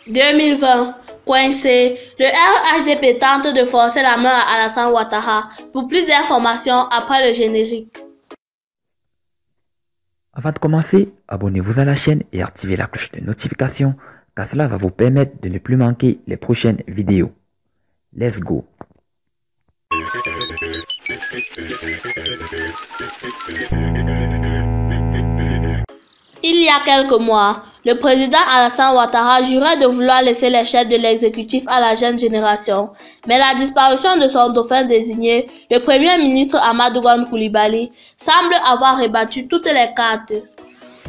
2020. Coincé, le RHDP tente de forcer la main à Alassane Ouattara. Pour plus d'informations, après le générique. Avant de commencer, abonnez-vous à la chaîne et activez la cloche de notification, car cela va vous permettre de ne plus manquer les prochaines vidéos. Let's go! Il y a quelques mois, le président Alassane Ouattara jurait de vouloir laisser les chefs de l'exécutif à la jeune génération. Mais la disparition de son dauphin désigné, le premier ministre Amadou Gon Coulibaly, semble avoir rebattu toutes les cartes.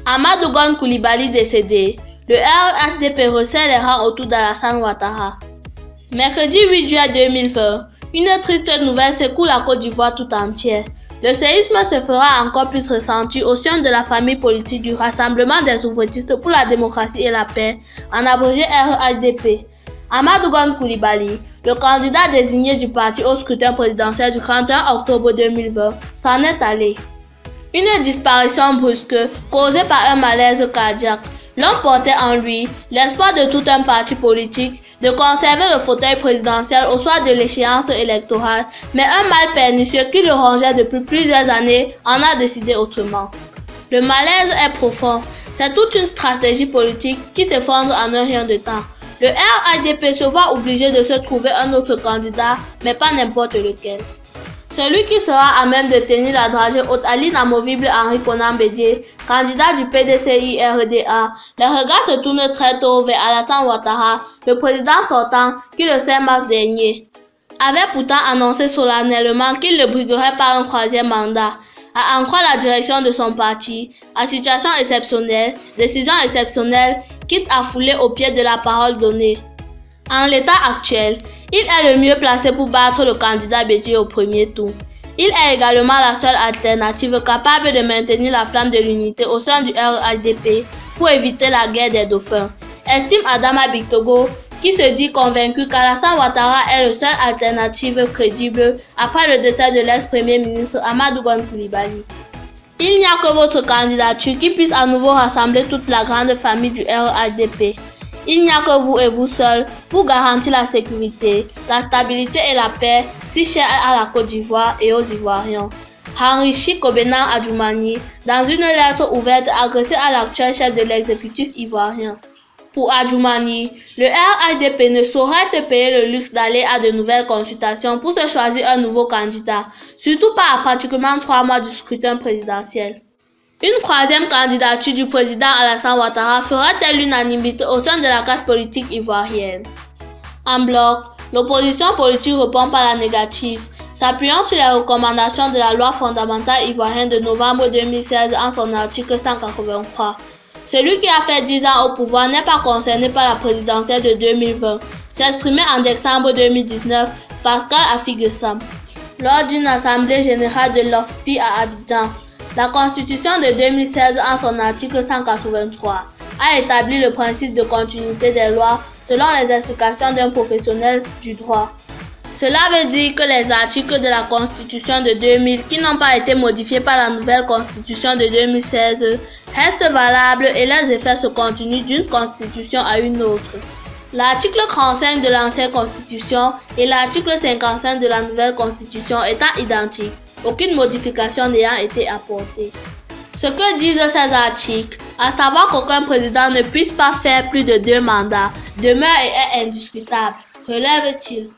Amadou Gon Coulibaly décédé, le RHDP resserre les rangs autour d'Alassane Ouattara. Mercredi 8 juin 2020, une triste nouvelle secoue la Côte d'Ivoire tout entière. Le séisme se fera encore plus ressentir au sein de la famille politique du Rassemblement des ouvriéristes pour la démocratie et la paix, en abrégé RHDP. Amadou Gon Coulibaly, le candidat désigné du parti au scrutin présidentiel du 31 octobre 2020, s'en est allé. Une disparition brusque causée par un malaise cardiaque. L'homme portait en lui l'espoir de tout un parti politique de conserver le fauteuil présidentiel au soir de l'échéance électorale, mais un mal pernicieux qui le rongeait depuis plusieurs années en a décidé autrement. Le malaise est profond, c'est toute une stratégie politique qui s'effondre en un rien de temps. Le RHDP se voit obligé de se trouver un autre candidat, mais pas n'importe lequel. Celui qui sera à même de tenir la dragée haute à l'inamovible Henri Konan Bédié, candidat du PDCI-RDA, les regards se tournent très tôt vers Alassane Ouattara, le président sortant, qui le 5 mars dernier avait pourtant annoncé solennellement qu'il le briguerait par un troisième mandat. À en croire la direction de son parti, à situation exceptionnelle, décision exceptionnelle, quitte à fouler au pied de la parole donnée. En l'état actuel, il est le mieux placé pour battre le candidat Bédié au premier tour. Il est également la seule alternative capable de maintenir la flamme de l'unité au sein du RHDP pour éviter la guerre des dauphins, estime Adama Bictogo, qui se dit convaincu qu'Alassane Ouattara est la seule alternative crédible après le décès de l'ex-premier ministre Amadou Gon Coulibaly. Il n'y a que votre candidature qui puisse à nouveau rassembler toute la grande famille du RHDP. Il n'y a que vous et vous seuls pour garantir la sécurité, la stabilité et la paix si chères à la Côte d'Ivoire et aux Ivoiriens. Henri Kobenang Adjoumani, dans une lettre ouverte adressée à l'actuel chef de l'exécutif ivoirien. Pour Adjoumani, le RHDP ne saurait se payer le luxe d'aller à de nouvelles consultations pour se choisir un nouveau candidat, surtout pas à pratiquement 3 mois du scrutin présidentiel. Une troisième candidature du président Alassane Ouattara fera-t-elle l'unanimité au sein de la classe politique ivoirienne? En bloc, l'opposition politique répond par la négative, s'appuyant sur les recommandations de la loi fondamentale ivoirienne de novembre 2016 en son article 183. Celui qui a fait 10 ans au pouvoir n'est pas concerné par la présidentielle de 2020, s'est exprimé en décembre 2019 Pascal Affi-Guessam lors d'une assemblée générale de l'OFPI à Abidjan. La Constitution de 2016, en son article 183, a établi le principe de continuité des lois selon les explications d'un professionnel du droit. Cela veut dire que les articles de la Constitution de 2000 qui n'ont pas été modifiés par la nouvelle Constitution de 2016 restent valables et leurs effets se continuent d'une Constitution à une autre. L'article 35 de l'ancienne Constitution et l'article 55 de la nouvelle Constitution étant identiques, aucune modification n'ayant été apportée. Ce que disent ces articles, à savoir qu'aucun président ne puisse pas faire plus de 2 mandats, demeure et est indiscutable, relève-t-il.